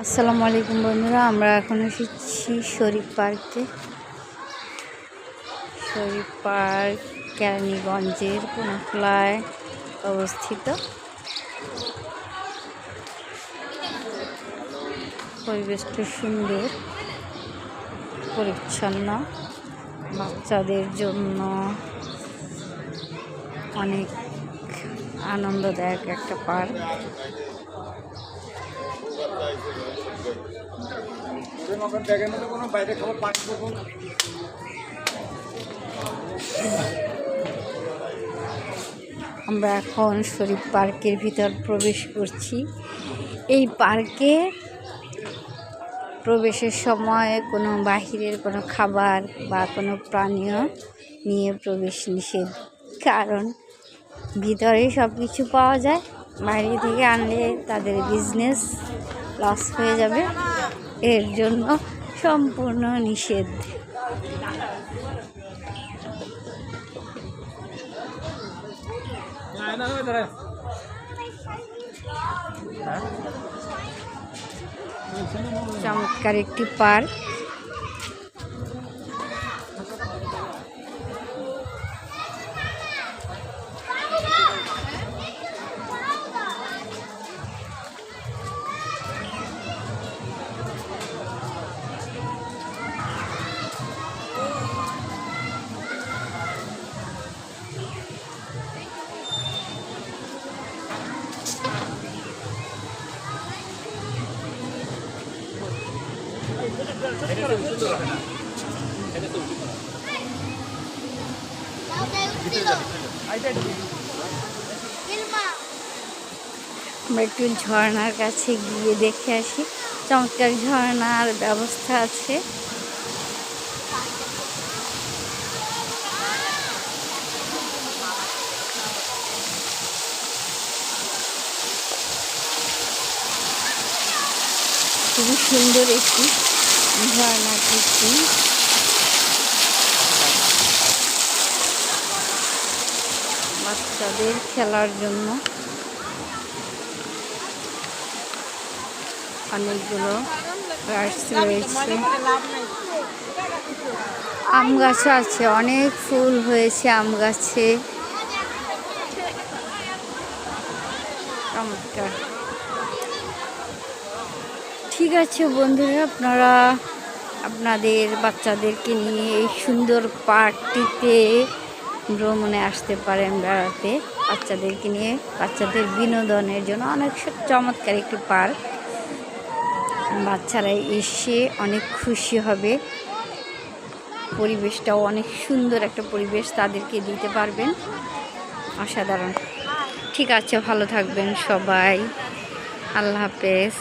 আসসালামু আলাইকুম বন্ধুরা, আমরা এখন এসেছি শরীফ পার্কে। শরীফ পার্ক কেরানীগঞ্জের কোনাখোলায় অবস্থিত। পরিবেশটা সুন্দর, পরিচ্ছন্ন, বাচ্চাদের জন্য অনেক আনন্দদায়ক একটা পার্ক। আমরা এখন শরীফ পার্কের ভিতর প্রবেশ করছি। এই পার্কে প্রবেশের সময় কোনো বাহিরের কোনো খাবার বা কোনো পানীয় নিয়ে প্রবেশ নিষেধ, কারণ ভিতরেই সব কিছু পাওয়া যায়। বাইরে থেকে আনলে তাদের বিজনেস লস হয়ে যাবে, এর জন্য সম্পূর্ণ নিষেধ। চমৎকার একটি পার্ক। আমরা একটু ঝর্ণার কাছে গিয়ে দেখে আসি। চমৎকার ঝর্ণার ব্যবস্থা আছে। খুবই সুন্দর একটি ঝর্ণা কৃত্রিম। বাচ্চাদের খেলার জন্য অনেকগুলো রাইডস রয়েছে। আম গাছ আছে, অনেক ফুল হয়েছে আম গাছে। চমৎকার। ঠিক আছে বন্ধুরা, আপনারা আপনাদের বাচ্চাদেরকে নিয়ে এই সুন্দর পার্কটিতে ভ্রমণে আসতে পারেন বেড়াতে। বাচ্চাদেরকে নিয়ে বাচ্চাদের বিনোদনের জন্য অনেক চমৎকার একটি পার্ক। বাচ্চারা এসে অনেক খুশি হবে। পরিবেশটাও অনেক সুন্দর একটা পরিবেশ তাদেরকে দিতে পারবেন। অসাধারণ। ঠিক আছে, ভালো থাকবেন সবাই। আল্লাহ হাফেজ।